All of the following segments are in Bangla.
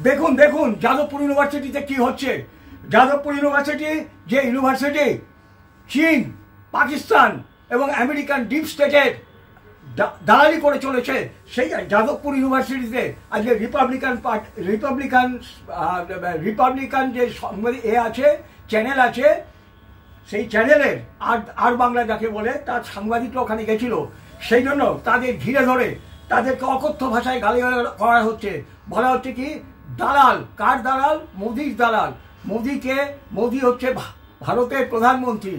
দেখুন দেখুন যাদবপুর ইউনিভার্সিটিতে কি হচ্ছে। যাদবপুর ইউনিভার্সিটি যে ইউনিভার্সিটি চীন, পাকিস্তান এবং আমেরিকান ডিপ স্টেটের দালালি করে চলেছে, সেই যাদবপুর ইউনিভার্সিটিতে আজকে রিপাবলিকান যে আছে, চ্যানেল আছে, সেই চ্যানেলের আর বাংলা যাকে বলে তার সাংবাদিকরা ওখানে গেছিল। সেই জন্য তাদের ঘিরে ধরে তাদেরকে অকথ্য ভাষায় গালিগালাজ করা হচ্ছে। বলা হচ্ছে কি দালাল। কার দালাল? মোদির দালাল। মোদি হচ্ছে ভারতের প্রধানমন্ত্রী।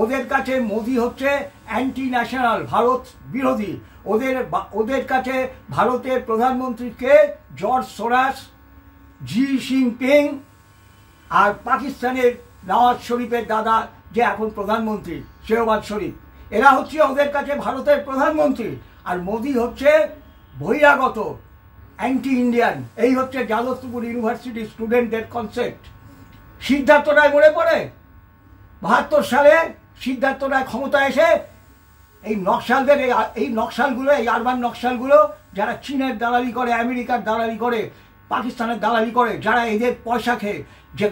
ওদের কাছে মোদি হচ্ছে অ্যান্টি ন্যাশনাল, ভারত বিরোধী। ওদের কাছে ভারতের প্রধানমন্ত্রীকে জর্জ সোরাস, জি জিনপিং আর পাকিস্তানের নওয়াজ শরীফের দাদা যে এখন প্রধানমন্ত্রী শেহবাজ শরীফ, এরা হচ্ছে ওদের কাছে ভারতের প্রধানমন্ত্রী। আর মোদি হচ্ছে বহিরাগত, অ্যান্টি ইন্ডিয়ান। এই হচ্ছে যাদবপুর ইউনিভার্সিটির স্টুডেন্টদের কনসেপ্ট। সিদ্ধার্থ রায় মনে পড়ে 72 সালে সিদ্ধার্থ রায় ক্ষমতায় এসে এই নকশালদের এই নকশালগুলো, এই আরবান নকশালগুলো যারা চীনের দালালি করে, আমেরিকার দালালি করে, পাকিস্তানের দালালি করে, যারা এদের পয়সা খেয়ে,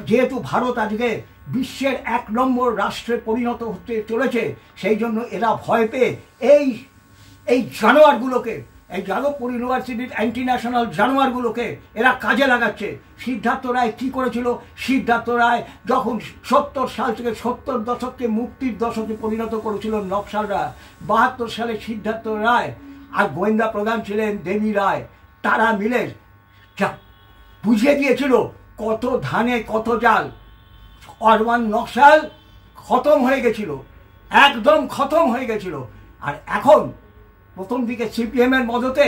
যেহেতু ভারত আজকে বিশ্বের 1 নম্বর রাষ্ট্রে পরিণত হতে চলেছে, সেই জন্য এরা ভয় পেয়ে এই জানোয়ারগুলোকে, এই যাদবপুর ইউনিভার্সিটির অ্যান্টি ন্যাশনাল জানোয়ারগুলোকে এরা কাজে লাগাচ্ছে। সিদ্ধার্থ রায় কি করেছিল? সিদ্ধার্থ রায় যখন 70 সাল থেকে 70 দশককে মুক্তির দশকে পরিণত করেছিল নকশালরা, 72 সালে সিদ্ধার্থ রায় আর গোয়েন্দা প্রধান ছিলেন দেবী রায়, তারা মিলে বুঝিয়ে দিয়েছিল কত ধানে কত চাল। আরবান নকশাল খতম হয়ে গেছিল, একদম খতম হয়ে গেছিল। আর এখন প্রথম দিকে সিপিএম এর মদতে,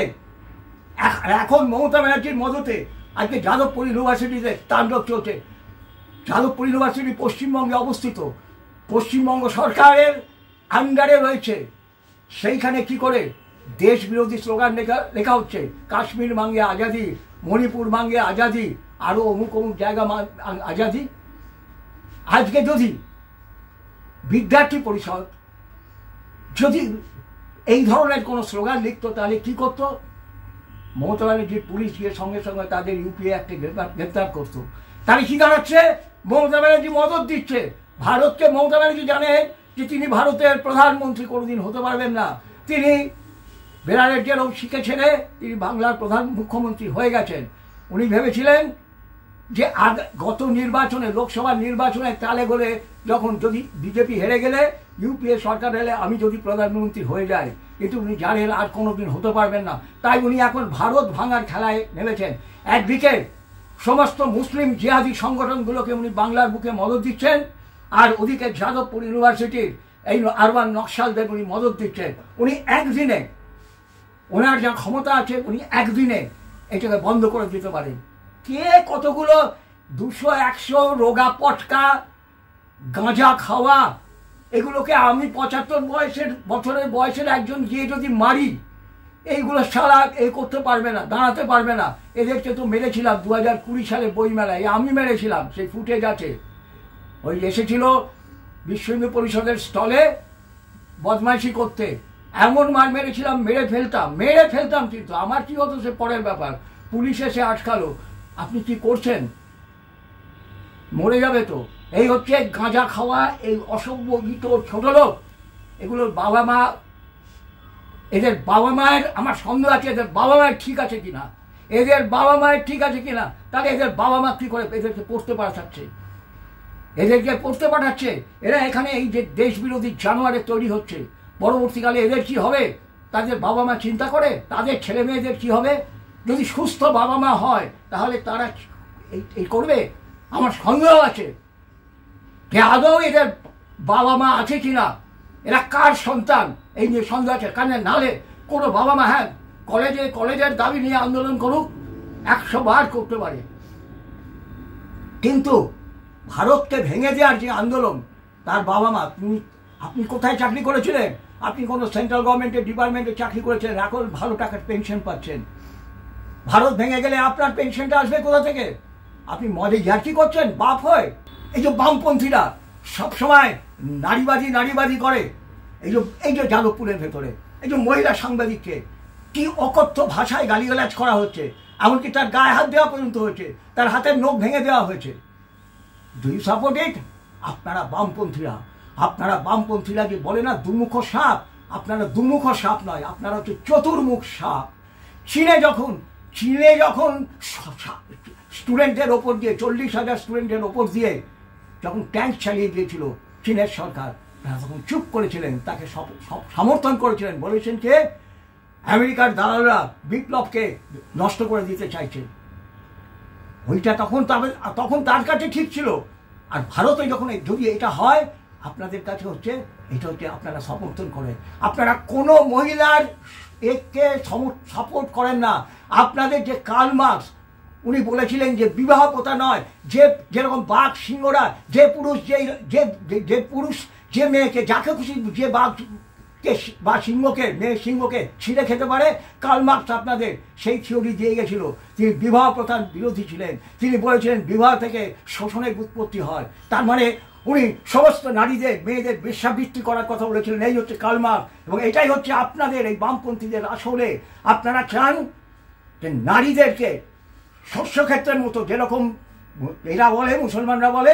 এখন মমতা ব্যানার্জির মদতে আজকে যাদবপুর ইউনিভার্সিটিতে তাণ্ডব চলছে। যাদবপুর ইউনিভার্সিটি পশ্চিমবঙ্গে অবস্থিত, পশ্চিমবঙ্গ সরকারের আন্ডারে রয়েছে। সেইখানে কি করে দেশ বিরোধী স্লোগান লেখা হচ্ছে, কাশ্মীর মাঙ্গে আজাদি, মণিপুর মাঙ্গে আজাদি, আরো অমুক অমুক জায়গা আজাদি। আজকে যদি বিদ্যার্থী পরিষদ যদি এই ধরনের কোনো স্লোগান লিখতো, তাহলে কি করতো? মমতা ব্যানার্জির পুলিশ গিয়ে সঙ্গে সঙ্গে তাদের ইউপিএ অ্যাক্টে গ্রেপ্তার করতো। তাহলে কি দাঁড়াচ্ছে? মমতা ব্যানার্জি মদত দিচ্ছে ভারতকে। মমতা ব্যানার্জি জানেন যে তিনি ভারতের প্রধানমন্ত্রী কোনোদিন হতে পারবেন না। তিনি বেড়ালের যেরকম শিখেছেন, তিনি বাংলার প্রধান মুখ্যমন্ত্রী হয়ে গেছেন। উনি ভেবেছিলেন যে গত নির্বাচনে, লোকসভা নির্বাচনে তালে গলে যখন যদি বিজেপি হেরে গেলে, ইউপিএ সরকার এলে আমি যদি প্রধানমন্ত্রী হয়ে যাই, কিন্তু উনি জানেন আর কোনোদিন হতে পারবেন না। তাই উনি এখন ভারত ভাঙার খেলায় নেমেছেন। একদিকে সমস্ত মুসলিম জিহাদি সংগঠনগুলোকে উনি বাংলার বুকে মদত দিচ্ছেন, আর ওদিকে যাদবপুর ইউনিভার্সিটির এই আরবান নকশালদের উনি মদত দিচ্ছেন। উনি একদিনে, ওনার যা ক্ষমতা আছে, উনি একদিনে এটাকে বন্ধ করে দিতে পারেন। কে কতগুলো 200-100 রোগা পটকা গাঁজা খাওয়া, এগুলোকে আমি 75 বছরের বয়সের একজন গিয়ে যদি মারি, এইগুলো সারা করতে পারবে না, দাঁড়াতে পারবে না। এদেরকে তো মেরেছিলাম 2020 সালে বইমেলায়, আমি মেরেছিলাম, সেই ফুটেজ আছে। ওই এসেছিল বিশ্ব হিন্দু পরিষদের স্টলে বদমাইশি করতে, এমন মার মেরেছিলাম, মেরে ফেলতাম। কিন্তু আমার কি হতো সে পরের ব্যাপার। পুলিশ এসে আটকালো, আপনি কি করছেন? মরে যাবে তো। এই হচ্ছে গাঁজা খাওয়া, এই অসভ্য ইতর ছোট লোক, এগুলোর বাবা মা, এদের বাবা মায়ের আমার সন্দেহ আছে এদের বাবা মায়ের ঠিক আছে কিনা, তাহলে এদের বাবা মা কি করে এদেরকে পড়তে পাঠাচ্ছে? এরা এখানে এই যে দেশ বিরোধী জানোয়ারে তৈরি হচ্ছে, পরবর্তীকালে এদের কি হবে? তাদের বাবা মা চিন্তা করে তাদের ছেলে মেয়েদের কি হবে? যদি সুস্থ বাবা মা হয় তাহলে তারা এই করবে? আমার সন্দেহ আছে যে আদৌ এদের বাবা মা আছে কিনা, এরা কার সন্তান, এই নিয়ে সন্দেহ আছে। কারণ নাহলে কোনো বাবা মা, হ্যাঁ কলেজের দাবি নিয়ে আন্দোলন করুক, 100 বার করতে পারে, কিন্তু ভারতকে ভেঙে দেওয়ার যে আন্দোলন, তার বাবা মা, আপনি কোথায় চাকরি করেছিলেন? আপনি কোনো সেন্ট্রাল গভর্নমেন্টের ডিপার্টমেন্টে চাকরি করেছিলেন, এখন ভালো টাকার পেনশন পাচ্ছেন। ভারত ভেঙে গেলে আপনার পেনশনটা আসবে কোথা থেকে? আপনি মদে ঝাঁকি করছেন বাপ হয়। এই যে বামপন্থীরা সবসময় নারীবাদী করে, এই যে যাদবপুরের ভেতরে এই যে মহিলা সাংবাদিককে কি অকথ্য ভাষায় গালিগালাজ করা হচ্ছে। এমনকি তার গায়ে হাত দেওয়া পর্যন্ত হয়েছে, তার হাতের নখ ভেঙে দেওয়া হয়েছে। Do you support it? আপনারা বামপন্থীরা যে বলে না দুমুখ সাপ, আপনারা দুমুখ সাপ নয়, আপনারা হচ্ছে চতুর্মুখ সাপ। চীনে যখন স্টুডেন্টদের ওপর দিয়ে 40,000 স্টুডেন্টের ওপর দিয়ে যখন ট্যাঙ্ক চালিয়ে দিয়েছিল চীনের সরকার, তারা তখন চুপ করেছিলেন, তাকে সমর্থন করেছিলেন, বলেছেন যে আমেরিকার দালালরা বিপ্লবকে নষ্ট করে দিতে চাইছেন। ওইটা তখন তার কাছে ঠিক ছিল। আর ভারতে যখন যদি এটা হয়, আপনাদের কাছে এটা হচ্ছে আপনারা সমর্থন করেন। আপনারা কোনো মহিলার একে সাপোর্ট করেন না। আপনাদের যে কার্ল মার্কস, উনি বলেছিলেন যে বিবাহ প্রথা নয়, যেরকম বাঘ সিংহরা, যে পুরুষ যে মেয়েকে যাকে খুশি, যে মেয়ে সিংহকে ছিঁড়ে খেতে পারে, কার্ল মার্কস আপনাদের সেই থিওরি দিয়ে গেছিল। তিনি বিবাহ প্রথার বিরোধী ছিলেন। তিনি বলেছিলেন বিবাহ থেকে শোষণের উৎপত্তি হয়। তার মানে উনি সমস্ত নারীদের, মেয়েদের বেশ্যাবৃত্তি করার কথা বলেছিলেন। এই হচ্ছে কার্ল মার্কস। এবং এটাই হচ্ছে আপনাদের এই বামপন্থীদের আসলে, আপনারা চান যে নারীদেরকে শস্যক্ষেত্রের মতো, যেরকম এরা বলে, মুসলমানরা বলে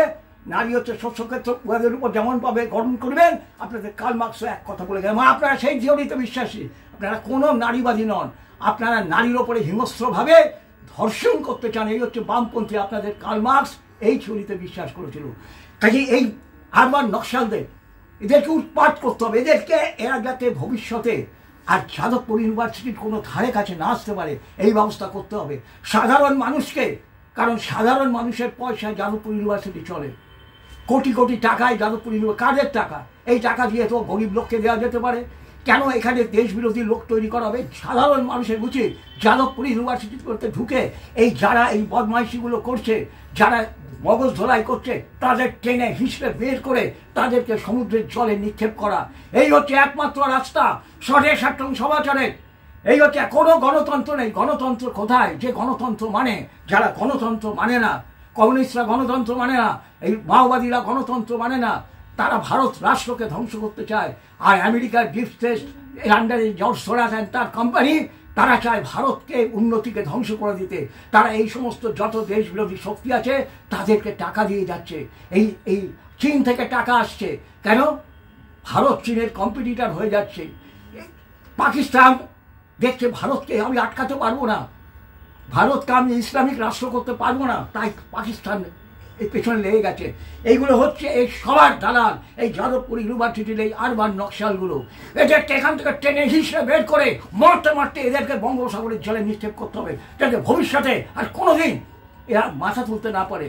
নারী হচ্ছে শস্যক্ষেত্র, ওদের উপর যেমন পাবে গ্রহণ করবেন। আপনাদের কার্ল মার্কসও এক কথা বলে গেলেন। আপনারা সেই থিওরিতে বিশ্বাসী। আপনারা কোনো নারীবাদী নন। আপনারা নারীর ওপরে হিংস্রভাবে ধর্ষণ করতে চান। এই হচ্ছে বামপন্থী। আপনাদের কার্ল মার্কস এই থিওরিতে বিশ্বাস করেছিল। কাজে এই আরবান নকশালদের, এদেরকে উৎপাত করতে হবে। এদেরকে এরা যাতে ভবিষ্যতে আর যাদবপুর ইউনিভার্সিটির কোনো ধারে কাছে না আসতে পারে, এই ব্যবস্থা করতে হবে সাধারণ মানুষকে। কারণ সাধারণ মানুষের পয়সায় যাদবপুর ইউনিভার্সিটি চলে। কোটি কোটি টাকায় যাদবপুর ইউনিভার্সিটি, কাদের টাকা? এই টাকা দিয়ে তো গরিব লোককে দেওয়া যেতে পারে। কেন এখানে দেশ বিরোধী লোক তৈরি করা হবে? সাধারণ মানুষের উচিত যাদবপুর ইউনিভার্সিটি করতে ঢুকে এই যারা এই বদমাইশিগুলো করছে, যারা মগজ ধোলাই করছে, তাদের টেনে হিসেবে বের করে তাদেরকে সমুদ্রের জলে নিক্ষেপ করা। এই হচ্ছে একমাত্র রাস্তা স্বদেশাত্ম সমাচারের। এই হচ্ছে, কোনো গণতন্ত্র নেই। গণতন্ত্র কোথায়? যে গণতন্ত্র মানে, যারা গণতন্ত্র মানে না, কমিউনিস্টরা গণতন্ত্র মানে না, এই মাওবাদীরা গণতন্ত্র মানে না, তারা ভারত রাষ্ট্রকে ধ্বংস করতে চায়। আর আমেরিকার ডিপ স্টেট এর আন্ডারে জর্জ সোরস এন্ড তার কোম্পানি, তারা চায় ভারতকে, উন্নতিকে ধ্বংস করে দিতে। তারা এই সমস্ত যত দেশ বিরোধী শক্তি আছে তাদেরকে টাকা দিয়ে যাচ্ছে। এই চীন থেকে টাকা আসছে কেন? ভারত চীনের কম্পিটিটর হয়ে যাচ্ছে। পাকিস্তান দেখছে ভারতকে আমি আটকাতে পারবো না, ভারতকে আমি ইসলামিক রাষ্ট্র করতে পারবো না, তাই পাকিস্তান এই পেছনে লেগে গেছে। এইগুলো হচ্ছে এই সবার দালাল, এই যাদবপুর ইউনিভার্সিটির এই আরবান নকশালগুলো। এদেরকে এখান থেকে টেনে হিসেবে বের করে মারতে মারতে এদেরকে বঙ্গোপসাগরের জলে নিক্ষেপ করতে হবে, যাতে ভবিষ্যতে আর কোনোদিন এরা মাথা তুলতে না পারে।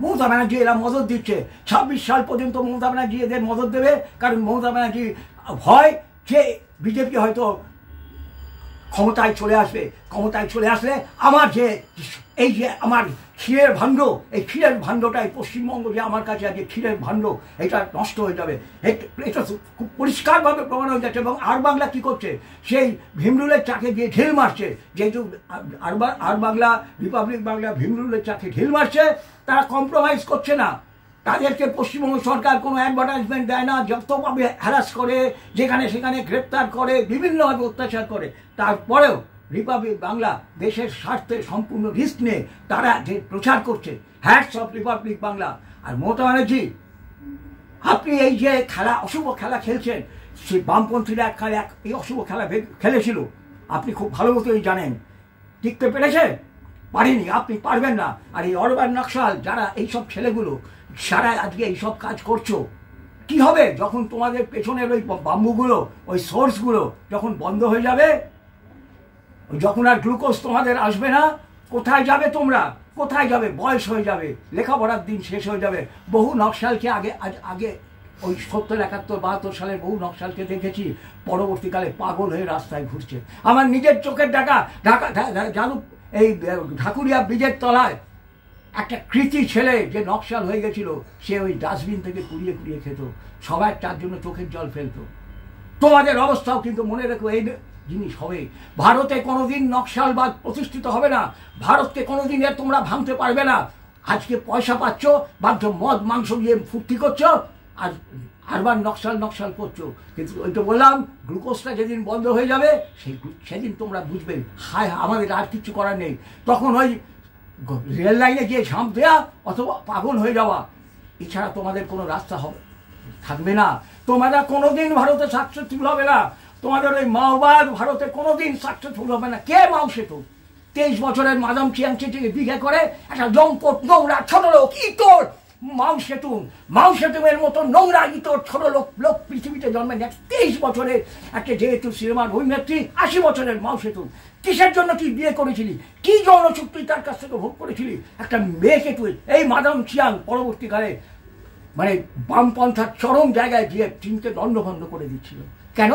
মমতা ব্যানার্জি এরা মদত দিচ্ছে। 26 সাল পর্যন্ত মমতা ব্যানার্জি এদের মদত দেবে। কারণ মমতা ব্যানার্জি ভয় যে বিজেপি হয়তো ক্ষমতায় চলে আসবে। ক্ষমতায় চলে আসলে আমার আমার ক্ষীরের ভাণ্ড, এই ক্ষীরের ভাণ্ডটাই পশ্চিমবঙ্গ যে আমার কাছে আছে ক্ষীরের ভাণ্ড, এটা নষ্ট হয়ে যাবে। এটা খুব পরিষ্কারভাবে প্রমাণ হয়ে যাচ্ছে। এবং আর বাংলা কী করছে? সেই ভীমরুলের চাকে দিয়ে ঢিল মারছে। যেহেতু আর বাংলা, রিপাবলিক বাংলা ভীমরুলের চাকে ঢিল মারছে, তারা কম্প্রোমাইজ করছে না। তাদেরকে পশ্চিমবঙ্গ সরকার কোনো অ্যাডভার্টাইজমেন্ট দেয় না, যতভাবে হ্যারাস করে, যেখানে সেখানে গ্রেপ্তার করে, বিভিন্নভাবে অত্যাচার করে। তারপরেও রিপাবলিক বাংলা দেশের স্বার্থে সম্পূর্ণ রিস্ক নিয়ে তারা যে প্রচার করছে, হ্যাটস অফ রিপাবলিক বাংলা। আর মমতা ব্যানার্জি, আপনি এই যে খেলা, অশুভ খেলা খেলছেন, সেই বামপন্থীরা এই অশুভ খেলা খেলেছিল, আপনি খুব ভালো মতোই জানেন। টিকতে পেরেছে? পারেনি। আপনি পারবেন না। আর এই অরবান নকশাল যারা এইসব ছেলেগুলো, সারা আজকে এইসব কাজ করছো, কি হবে যখন তোমাদের পেছনের ওই বাম্বুগুলো, ওই সোর্সগুলো যখন বন্ধ হয়ে যাবে, যখন আর গ্লুকোজ তোমাদের আসবে না, কোথায় যাবে তোমরা? কোথায় যাবে? বয়স হয়ে যাবে, লেখাপড়ার দিন শেষ হয়ে যাবে। বহু নকশালকে আগে ওই 70, 71, 72 সালের বহু নকশালকে দেখেছি পরবর্তীকালে পাগল হয়ে রাস্তায় ঘুরছে। আমার নিজের চোখের দেখা জানু এই ঢাকুরিয়া ব্রিজের তলায় একটা কৃতি ছেলে যে নকশাল হয়ে গেছিল, সে ওই ডাস্টবিন থেকে কুড়িয়ে কুড়িয়ে খেত, সবাই তার জন্য চোখের জল ফেলতো। তোমাদের অবস্থাও কিন্তু মনে রেখো এই জিনিস হবে। ভারতে কোনোদিন নকশালবাদ প্রতিষ্ঠিত হবে না। ভারতকে কোনোদিন তোমরা ভাঙতে পারবে না। আজকে পয়সা পাচ্ছ, বাধ্য মদ মাংস দিয়ে ফুর্তি করছো, আর আরবার নকশাল নকশাল করছো। কিন্তু ওই তো বললাম, গ্লুকোজটা যেদিন বন্ধ হয়ে যাবে সেদিন তোমরা বুঝবে হায় আমাদের আর কিছু করার নেই। তখন ওই রেল লাইনে গিয়ে ঝাঁপ দেওয়া অথবা পাগল হয়ে যাওয়া, এছাড়া তোমাদের কোনো রাস্তা হবে থাকবে না। তোমরা কোনোদিন ভারতে সাকসেসফুল হবে না। তোমাদের ওই মাওবাদ ভারতে কোনোদিন সাকসেসফুল হবে না। কে মাও সেতু 23 বছরের মাদাম চিয়াং চিটিকে বিঘে করে একটা জম্পট নোংরা ছোট লোক ইতর মাও সেতুমের মতো নোংরা ইতর ছোট লোক পৃথিবীতে জন্মে 23 বছরের একটা যেহেতু সিনেমার অভিনেত্রী, 80 বছরের মাও সেতু। কিসের জন্য তুই বিয়ে করেছিলি? কি যৌন চুক্তি তার কাছ থেকে ভোগ করেছিলি? একটা মেয়েকে তুই এই মাদাম চিয়াং পরবর্তীকালে মানে বামপন্থার চরম জায়গায় গিয়ে চীনকে দণ্ডভণ্ড করে দিচ্ছিল। কেন?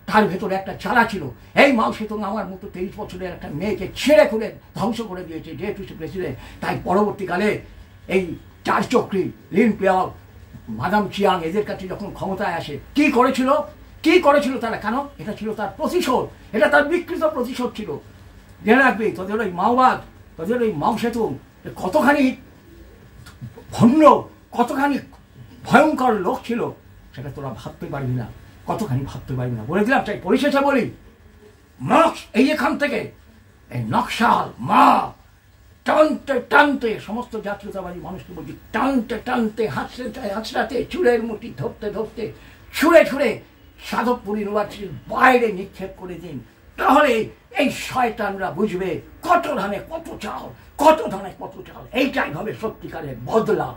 তার ভেতরে একটা চালা ছিল। এই মাও সেতুং আমার মতো 23 বছরের একটা মেয়েকে ছেড়ে খুঁড়ে ধ্বংস করে দিয়েছে যেহেতু সে প্রেসিডেন্ট। তাই পরবর্তীকালে এই চার চক্রী লিন পিয়াও, মাদাম চিয়াং এদের কাছে যখন ক্ষমতায় আসে কি করেছিল তারা? কেন? এটা ছিল তার প্রতিশোধ, এটা তার বিকৃত প্রতিশোধ ছিল। জেনে রাখবি তোদের ওই মাওবাদ, তোদের ওই মাও সেতুং কতখানি ভণ্ড, কতখানি ভয়ঙ্কর লোক ছিল সেটা তোরা ভাবতে পারবি না, কতখানি ভাবতে পারবি না। বলে দিলাম, চাই পরিশেষে বলি, এই এখান থেকে এই নকশাল মা টানতে টানতে সমস্ত জাতীয়তাবাদী মানুষকে বলছি, টানতে টানতে হাসরাতে চুলের মুঠি ধরতে ধরতে ছুঁড়ে ছুঁড়ে সাধকপুর ইউনিভার্সিটির বাইরে নিক্ষেপ করে দিন। তাহলে এই শয়তানরা বুঝবে কত ধানে কত চাল, কত ধানে কত চাল। এইটাই হবে সত্যিকারের বদলা।